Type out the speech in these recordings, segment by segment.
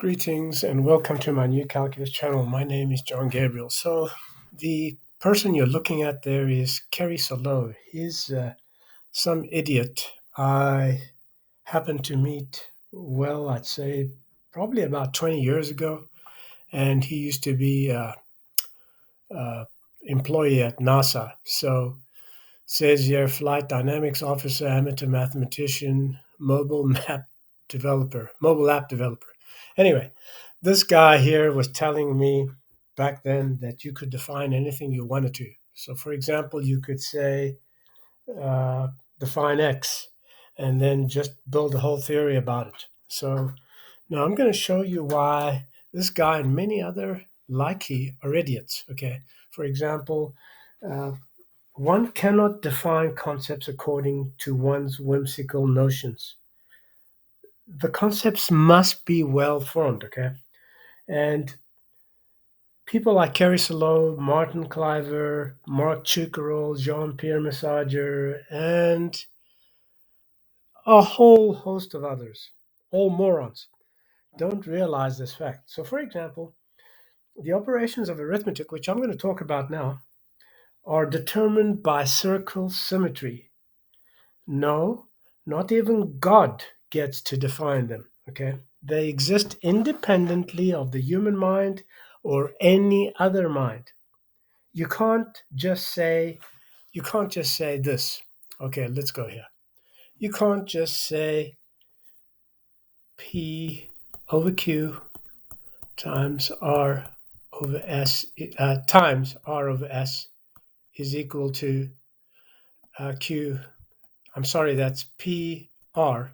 Greetings and welcome to my new calculus channel. My name is John Gabriel. So, the person you're looking at there is Kerry Solo. He's some idiot I happened to meet, well, I'd say probably about 20 years ago. And he used to be a employee at NASA. So, says here flight dynamics officer, amateur mathematician, mobile app developer. Anyway, this guy here was telling me back then that you could define anything you wanted to. So, for example, you could say uh, define X and then just build a whole theory about it. So, now I'm going to show you why this guy and many other like he are idiots. Okay. For example, uh, one cannot define concepts according to one's whimsical notions. The concepts must be well formed, okay? And people like Kerry Salo, Martin Cliver, Mark Chukarol, Jean-Pierre Massager, and a whole host of others, all morons, don't realize this fact. So, for example, the operations of arithmetic, which I'm going to talk about now, are determined by circle symmetry. No, not even God gets to define them. Okay. They exist independently of the human mind or any other mind. You can't just say, you can't just say this. Okay, let's go here. You can't just say P over Q times R over S times R over S is equal to Q. I'm sorry, that's PR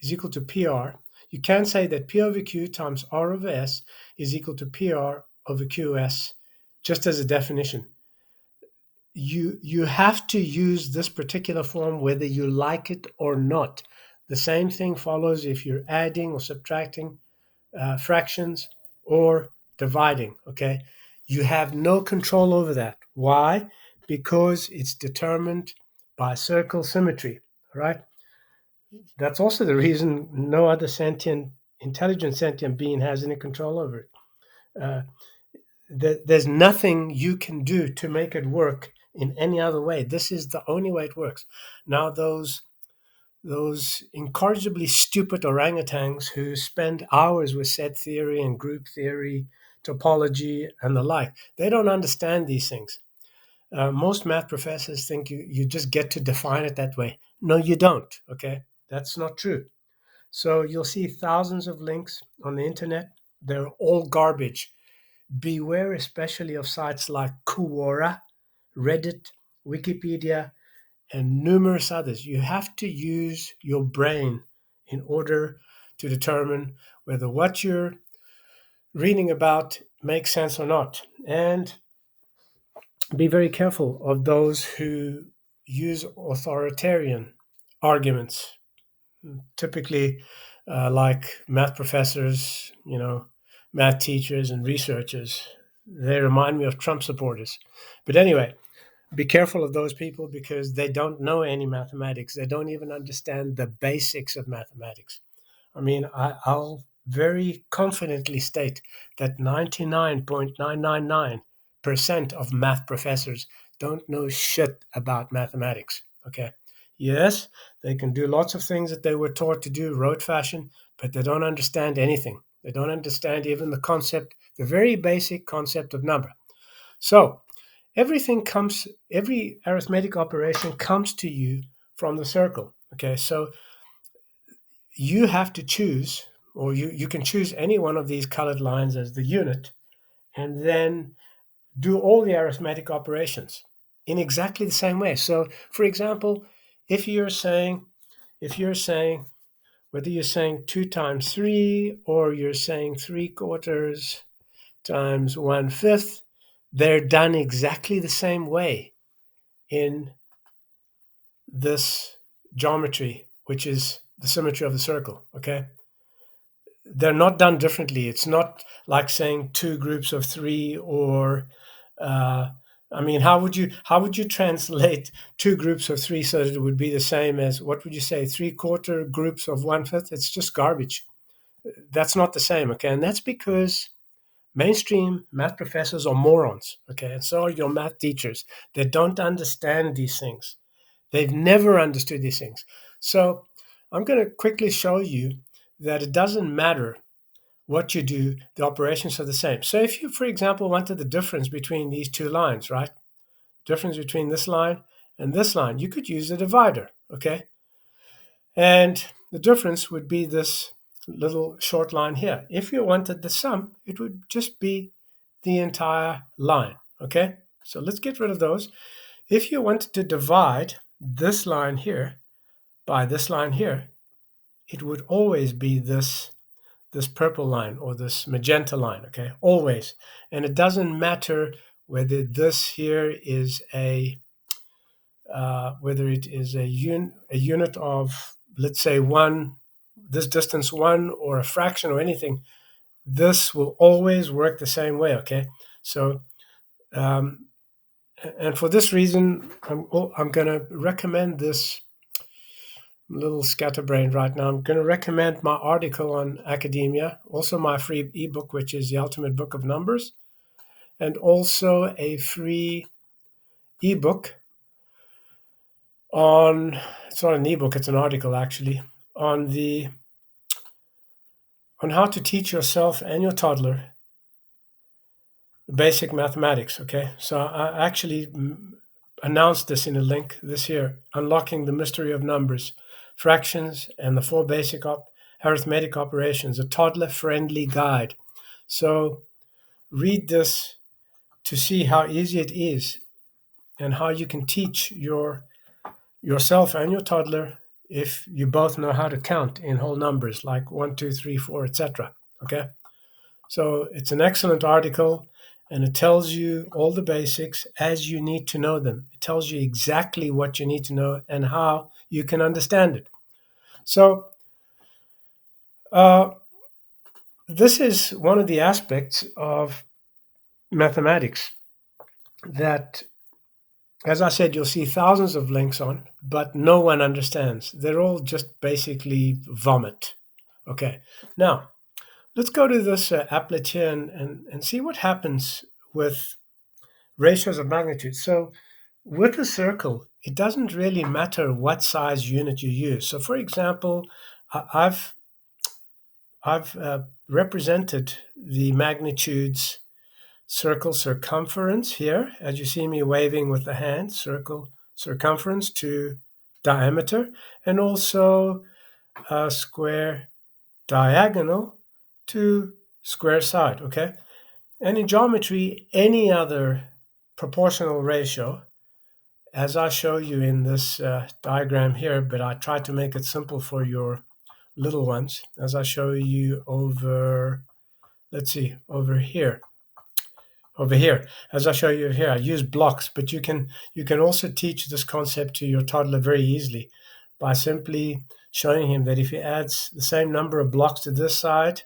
is equal to PR. You can say that P over Q times R over S is equal to PR over QS, just as a definition. You have to use this particular form whether you like it or not. The same thing follows if you're adding or subtracting fractions or dividing. Okay, you have no control over that. Why? Because it's determined by circle symmetry. Right? That's also the reason no other intelligent sentient being has any control over it. Uh, there's nothing you can do to make it work in any other way. This is the only way it works. Now, those incorrigibly stupid orangutans who spend hours with set theory and group theory, topology, and the like, they don't understand these things. Most math professors think you just get to define it that way. No, you don't. Okay, that's not true. So you'll see thousands of links on the internet. They're all garbage. Beware especially of sites like Quora, Reddit, Wikipedia, and numerous others. You have to use your brain in order to determine whether what you're reading about makes sense or not. And be very careful of those who use authoritarian arguments, typically like math professors, math teachers and researchers. They remind me of Trump supporters. But anyway, be careful of those people because they don't know any mathematics. They don't even understand the basics of mathematics. I mean, I'll very confidently state that 99.999% of math professors don't know shit about mathematics. Okay. Yes, they can do lots of things that they were taught to do rote fashion, but they don't understand anything. They don't understand even the concept, the very basic concept of number. So, every arithmetic operation comes to you from the circle. Okay, so you have to choose, or you can choose any one of these colored lines as the unit, and then do all the arithmetic operations in exactly the same way. So, for example, if you're saying, if you're saying, whether you're saying 2 times 3 or you're saying 3/4 times 1/5, they're done exactly the same way in this geometry, which is the symmetry of the circle. Okay, they're not done differently. It's not like saying two groups of three, or I mean, how would you translate two groups of three so that it would be the same as, what would you say, 3/4 groups of 1/5? It's just garbage. That's not the same, okay? And that's because mainstream math professors are morons, okay? And so are your math teachers. They don't understand these things. They've never understood these things. So I'm going to quickly show you that it doesn't matter what you do, the operations are the same. So if you, for example, wanted the difference between these two lines, right? Difference between this line and this line, you could use a divider, okay? And the difference would be this little short line here. If you wanted the sum, it would just be the entire line, okay? So let's get rid of those. If you wanted to divide this line here by this line here, it would always be this purple line or this magenta line, okay? Always. And it doesn't matter whether this here is whether it is a unit of, let's say, one, this distance one, or a fraction or anything. This will always work the same way, okay? So, um, and for this reason, I'm going to recommend this little scatterbrained right now. I'm going to recommend my article on academia, also my free ebook, which is the Ultimate Book of Numbers, and also a free ebook on, it's not an ebook, it's an article actually, on how to teach yourself and your toddler basic mathematics. Okay, so I actually announced this in a link this year: Unlocking the Mystery of Numbers, Fractions, and the Four Basic Arithmetic Operations, a toddler friendly guide. So read this to see how easy it is and how you can teach yourself and your toddler if you both know how to count in whole numbers like 1, 2, 3, 4, etc. Okay, so it's an excellent article, and it tells you all the basics as you need to know them. It tells you exactly what you need to know and how you can understand it. So uh, this is one of the aspects of mathematics that, as I said, you'll see thousands of links on, but no one understands. They're all just basically vomit. Okay, now let's go to this applet here and see what happens with ratios of magnitude. So with a circle, it doesn't really matter what size unit you use. So for example, I've represented the magnitudes circle circumference here, as you see me waving with the hand, circle circumference to diameter, and also square diagonal to square side, okay? And in geometry, any other proportional ratio, as I show you in this diagram here, but I try to make it simple for your little ones, as I show you over, let's see, over here, as I show you here. I use blocks, but you can also teach this concept to your toddler very easily by simply showing him that if he adds the same number of blocks to this side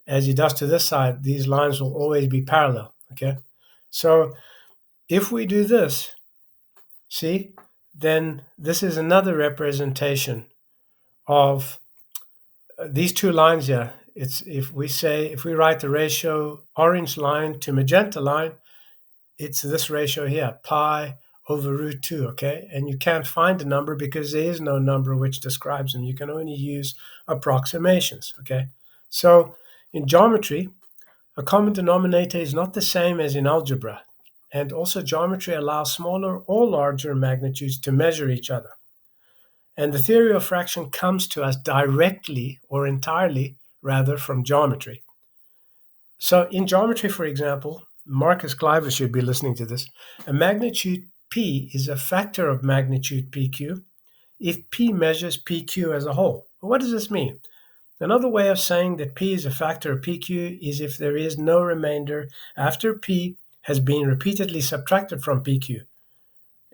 as he does to this side, these lines will always be parallel, okay? So if we do this, see, then this is another representation of these two lines here. It's if we write the ratio orange line to magenta line, it's this ratio here, pi over root 2, okay? And you can't find a number because there is no number which describes them. You can only use approximations, okay? So in geometry, a common denominator is not the same as in algebra. And also geometry allows smaller or larger magnitudes to measure each other. And the theory of fraction comes to us directly or entirely, rather, from geometry. So in geometry, for example, Marcus Cliver should be listening to this, a magnitude p is a factor of magnitude pq if p measures pq as a whole. What does this mean? Another way of saying that p is a factor of pq is if there is no remainder after p has been repeatedly subtracted from pq.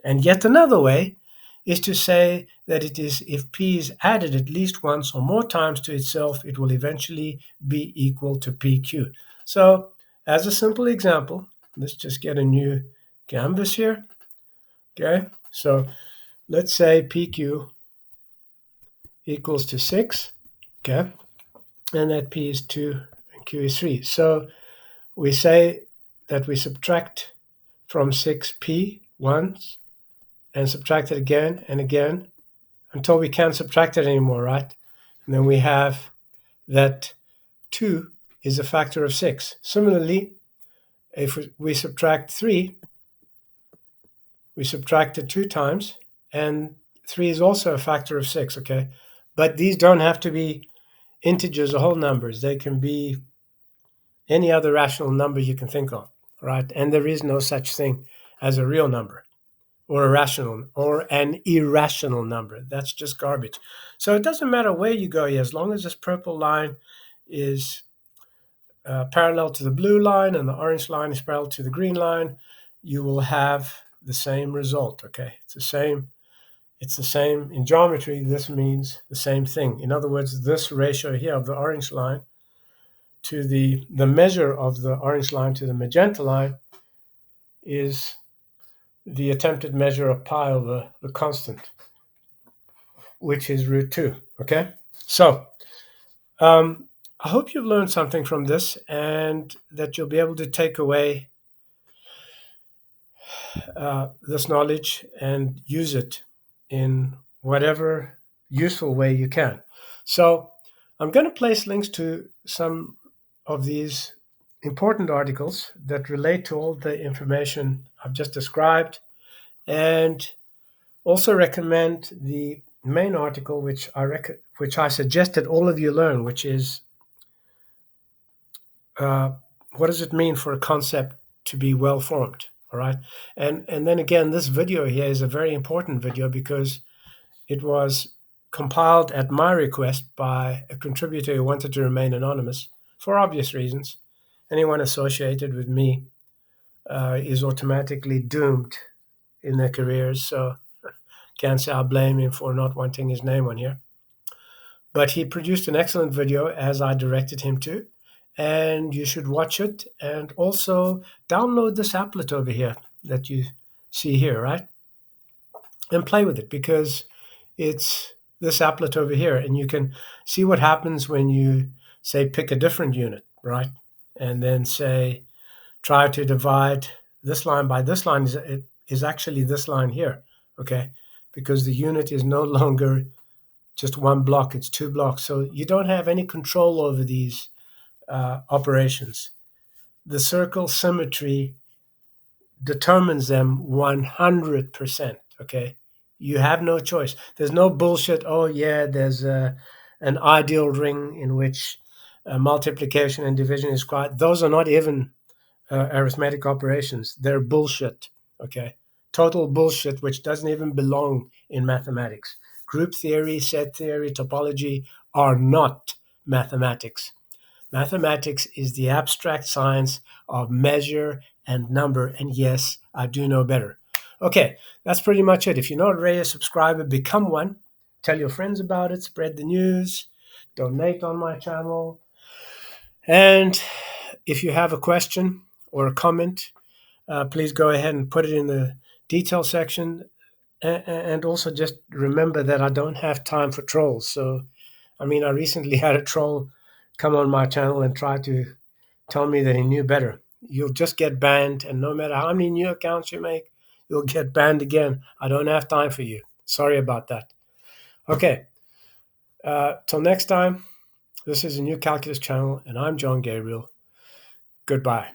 And yet another way is to say that it is if p is added at least once or more times to itself, it will eventually be equal to pq. So as a simple example, let's just get a new canvas here. Okay, so let's say pq equals to 6. Okay, and that P is 2 and Q is 3. So we say that we subtract from 6P once and subtract it again and again until we can't subtract it anymore, right? And then we have that 2 is a factor of 6. Similarly, if we subtract 3, we subtract it 2 times, and 3 is also a factor of 6, okay? But these don't have to be integers or whole numbers. They can be any other rational number you can think of, right? And there is no such thing as a real number or a rational or an irrational number. That's just garbage. So it doesn't matter where you go here, as long as this purple line is parallel to the blue line and the orange line is parallel to the green line, you will have the same result, okay? It's the same. It's the same. In geometry, this means the same thing. In other words, this ratio here of the orange line to the measure of the orange line to the magenta line is the attempted measure of pi over the constant, which is root 2, okay? So I hope you've learned something from this and that you'll be able to take away this knowledge and use it in whatever useful way you can. So I'm going to place links to some of these important articles that relate to all the information I've just described, and also recommend the main article which I suggested all of you learn, which is what does it mean for a concept to be well formed? All right, and then again, this video here is a very important video because it was compiled at my request by a contributor who wanted to remain anonymous for obvious reasons. Anyone associated with me is automatically doomed in their careers, so can't say I blame him for not wanting his name on here. But he produced an excellent video as I directed him to, and you should watch it and also download this applet over here that you see here, right? And play with it because it's this applet over here, and you can see what happens when you say pick a different unit, right? And then say try to divide this line by this line is actually this line here, okay? Because the unit is no longer just one block, it's 2 blocks. So you don't have any control over these operations. The circle symmetry determines them 100%, okay? You have no choice. There's no bullshit, oh yeah, there's an ideal ring in which multiplication and division is quiet. Those are not even arithmetic operations. They're bullshit, okay? Total bullshit, which doesn't even belong in mathematics. Group theory, set theory, topology are not mathematics. Mathematics is the abstract science of measure and number, and yes, I do know better. Okay, that's pretty much it. If you're not already a subscriber, become one. Tell your friends about it, spread the news, donate on my channel. And if you have a question or a comment, please go ahead and put it in the detail section. And also just remember that I don't have time for trolls. So, I mean, I recently had a troll come on my channel and try to tell me that he knew better. You'll just get banned, and no matter how many new accounts you make, you'll get banned again. I don't have time for you. Sorry about that. Okay, till next time, this is a new calculus channel, and I'm John Gabriel. Goodbye.